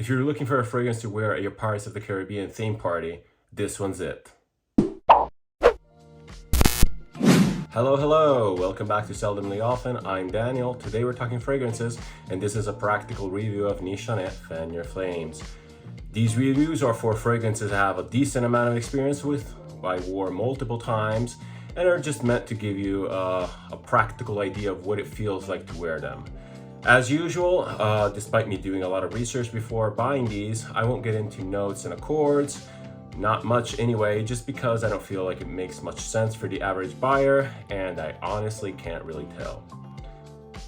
If you're looking for a fragrance to wear at your Pirates of the Caribbean theme party, this one's it. Hello, hello! Welcome back to Seldomly Often. I'm Daniel. Today we're talking fragrances, and this is a practical review of Nishane Fan Your Flames. These reviews are for fragrances I have a decent amount of experience with, I wore multiple times, and are just meant to give you a practical idea of what it feels like to wear them. As usual, despite me doing a lot of research before buying these, I won't get into notes and accords. Not much anyway, just because I don't feel like it makes much sense for the average buyer, and I honestly can't really tell.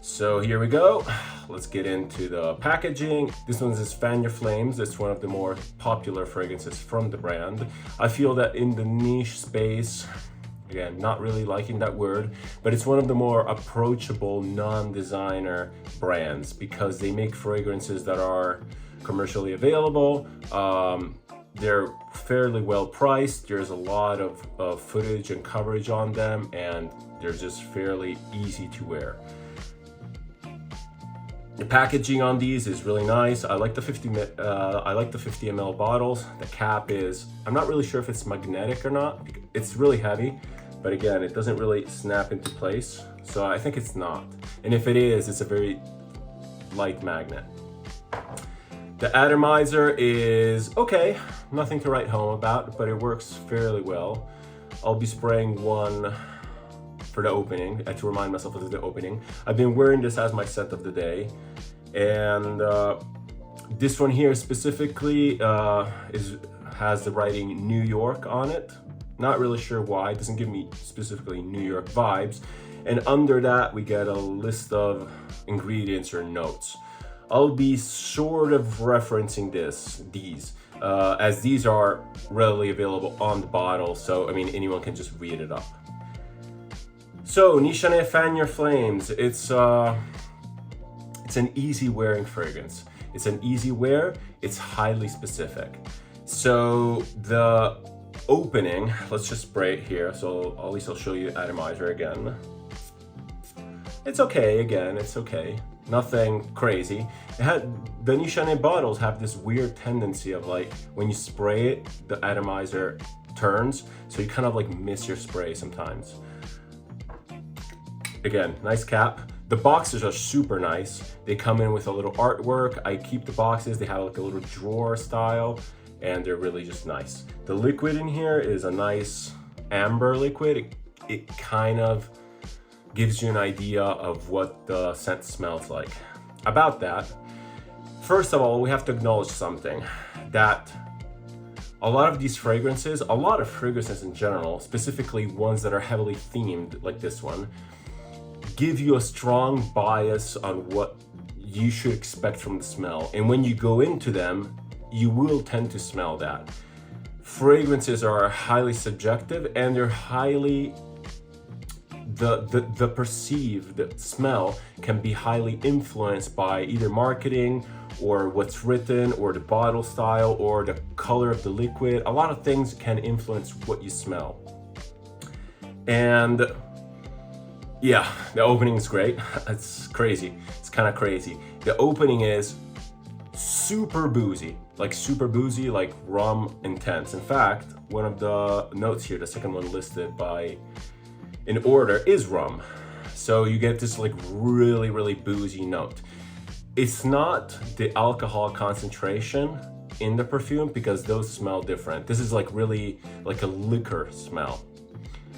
So here we go. Let's get into the packaging. This one is Fan Your Flames. It's one of the more popular fragrances from the brand. I feel that in the niche space, again, not really liking that word, but it's one of the more approachable non-designer brands because they make fragrances that are commercially available. They're fairly well priced. There's a lot of footage and coverage on them, and they're just fairly easy to wear. The packaging on these is really nice. I like the 50 ml bottles. The cap is, I'm not really sure if it's magnetic or not. It's really heavy, but again, it doesn't really snap into place. So I think it's not. And if it is, it's a very light magnet. The atomizer is okay, nothing to write home about, but it works fairly well. I'll be spraying one for the opening, to remind myself of the opening. I've been wearing this as my scent of the day, and this one here specifically has the writing New York on it. Not really sure why, it doesn't give me specifically New York vibes. And under that, we get a list of ingredients or notes. I'll be sort of referencing these, as these are readily available on the bottle, so I mean anyone can just read it up. So Nishane Fan Your Flames, it's an easy wearing fragrance. It's an easy wear, it's highly specific. So the opening, let's just spray it here, so at least I'll show you atomizer again. It's okay, again, it's okay. Nothing crazy. The Nishane bottles have this weird tendency of like, when you spray it, the atomizer turns, so you kind of like miss your spray sometimes. Again, nice cap. The boxes are super nice. They come in with a little artwork. I keep the boxes, they have like a little drawer style, and they're really just nice. The liquid in here is a nice amber liquid. It kind of gives you an idea of what the scent smells like. About that, first of all, we have to acknowledge something, that a lot of fragrances in general, specifically ones that are heavily themed like this one, give you a strong bias on what you should expect from the smell. And when you go into them, you will tend to smell that. Fragrances are highly subjective, and they're highly the perceived smell can be highly influenced by either marketing or what's written or the bottle style or the color of the liquid. A lot of things can influence what you smell. And yeah, the opening is great. It's crazy. It's kind of crazy. The opening is super boozy, like rum intense. In fact, one of the notes here, the second one listed by in order, is rum. So you get this like really boozy note. It's not the alcohol concentration in the perfume because those smell different. This is like really like a liquor smell.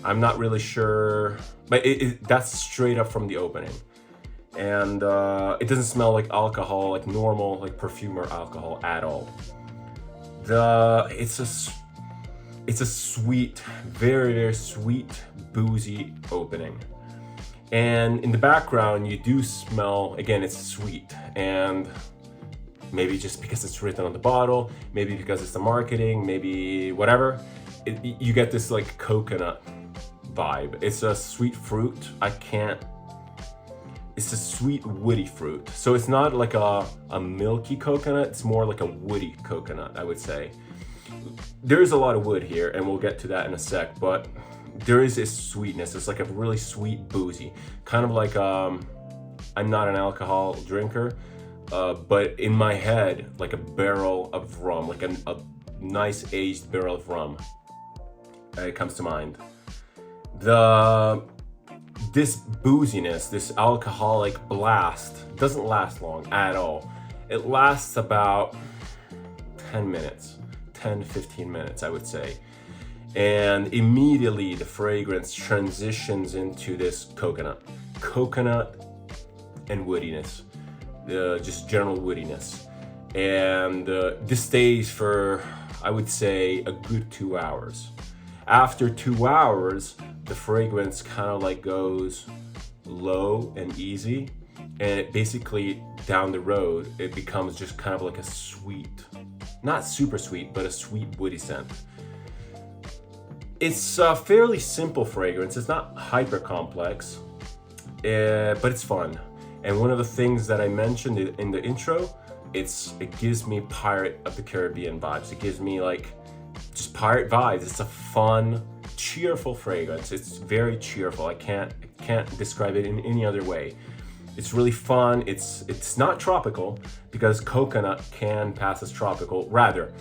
I'm not really sure, but that's straight up from the opening. And it doesn't smell like alcohol, like normal, like perfumer alcohol at all. It's a sweet, very sweet, boozy opening. And in the background, you do smell, again, it's sweet. And maybe just because it's written on the bottle, maybe because it's the marketing, maybe whatever, you get this like coconut vibe. It's a sweet fruit. It's a sweet woody fruit. So it's not like a milky coconut, it's more like a woody coconut, I would say. There is a lot of wood here, and we'll get to that in a sec, but there is this sweetness. It's like a really sweet boozy, kind of like I'm not an alcohol drinker, but in my head, like a barrel of rum, like a nice aged barrel of rum. It comes to mind. This booziness, this alcoholic blast doesn't last long at all. It lasts about 10 minutes, 10-15 minutes, I would say. And immediately the fragrance transitions into this coconut and woodiness, just general woodiness. And this stays for, I would say, a good 2 hours. After 2 hours, the fragrance kind of like goes low and easy, and it basically down the road, it becomes just kind of like a sweet, not super sweet, but a sweet woody scent. It's a fairly simple fragrance. It's not hyper complex, but it's fun. And one of the things that I mentioned in the intro, it gives me Pirate of the Caribbean vibes. It gives me like just pirate vibes. It's a fun, cheerful fragrance. It's very cheerful. I can't describe it in any other way. It's really fun. It's not tropical, because coconut can pass as tropical. Rather,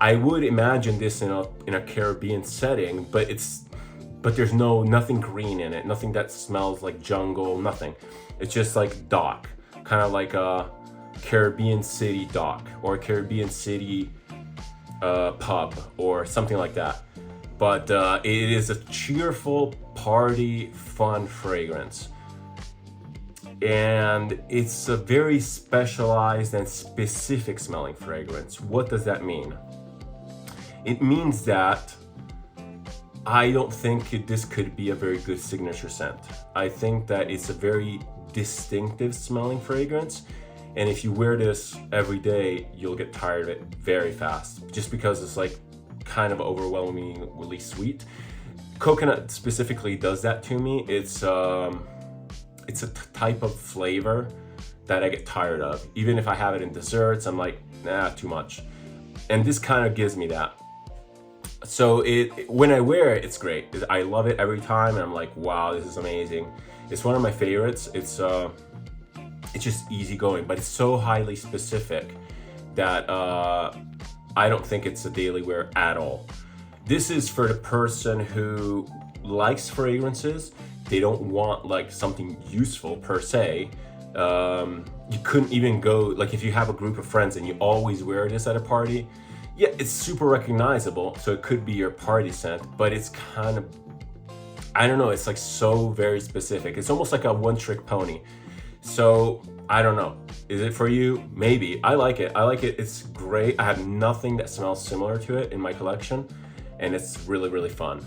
I would imagine this in a Caribbean setting, but there's nothing green in it, nothing that smells like jungle, nothing. It's just like dock, kind of like a Caribbean city dock or a Caribbean city pub or something like that. But it is a cheerful, party, fun fragrance. And it's a very specialized and specific smelling fragrance. What does that mean? It means that I don't think this could be a very good signature scent. I think that it's a very distinctive smelling fragrance. And if you wear this every day, you'll get tired of it very fast, just because it's like kind of overwhelmingly sweet. Coconut specifically does that to me. It's a type of flavor that I get tired of. Even if I have it in desserts, I'm like, nah, too much. And this kind of gives me that. So when I wear it, it's great. I love it every time, and I'm like, wow, this is amazing. It's one of my favorites. It's just easygoing, but it's so highly specific that I don't think it's a daily wear at all. This is for the person who likes fragrances. They don't want like something useful per se. You couldn't even go, like if you have a group of friends and you always wear this at a party, yeah, it's super recognizable, so it could be your party scent, but it's kind of, I don't know, it's like so very specific. It's almost like a one-trick pony. So I don't know, is it for you? Maybe. I like it. It's great. I have nothing that smells similar to it in my collection, and it's really, really fun.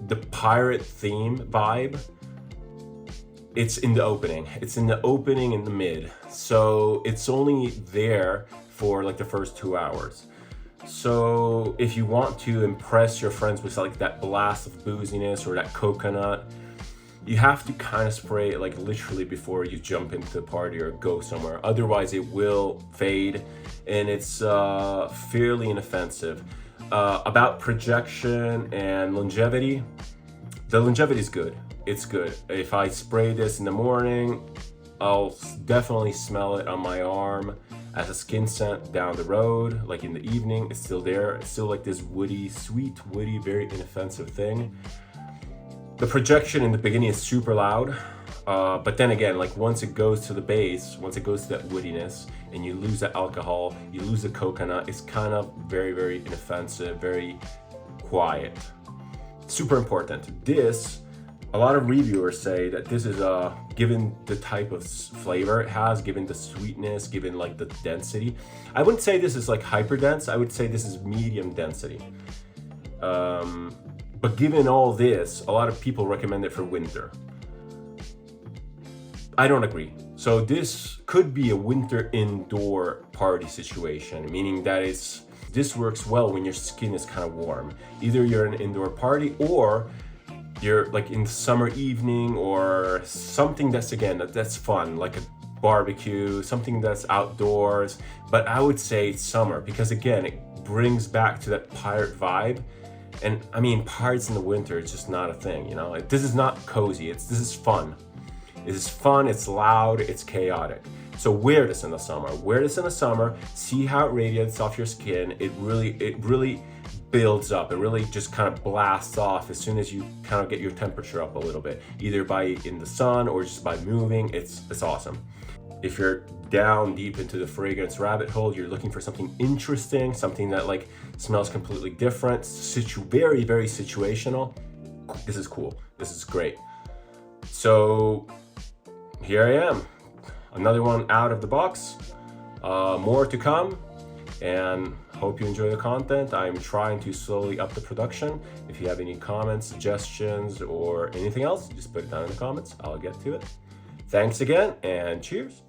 The pirate theme vibe, it's in the opening. It's in the opening and the mid. So it's only there for like the first 2 hours. So if you want to impress your friends with like that blast of booziness or that coconut, you have to kind of spray it like literally before you jump into the party or go somewhere. Otherwise it will fade, and it's fairly inoffensive. About projection and longevity, the longevity is good. It's good. If I spray this in the morning, I'll definitely smell it on my arm as a skin scent down the road. Like in the evening, it's still there. It's still like this woody, sweet, woody, very inoffensive thing. The projection in the beginning is super loud, but then again, like once it goes to the base, once it goes to that woodiness, and you lose the alcohol, you lose the coconut, it's kind of very, very inoffensive, very quiet. Super important. This, a lot of reviewers say that this is given the type of flavor it has, given the sweetness, given like the density. I wouldn't say this is like hyper dense. I would say this is medium density. But given all this, a lot of people recommend it for winter. I don't agree. So this could be a winter indoor party situation, meaning that this works well when your skin is kind of warm. Either you're in an indoor party, or you're like in summer evening, or something that's fun, like a barbecue, something that's outdoors. But I would say summer, because again, it brings back to that pirate vibe. And I mean, pirates in the winter, it's just not a thing, you know? This is not cozy, this is fun. This is fun, it's loud, it's chaotic. So wear this in the summer. Wear this in the summer. See how it radiates off your skin. It really builds up. It really just kind of blasts off as soon as you kind of get your temperature up a little bit, either by in the sun or just by moving. It's awesome. If you're down deep into the fragrance rabbit hole, you're looking for something interesting, something that like smells completely different, very, very situational, this is cool. This is great. So here I am, another one out of the box. More to come, and hope you enjoy the content. I'm trying to slowly up the production. If you have any comments, suggestions, or anything else, just put it down in the comments. I'll get to it. Thanks again, and cheers.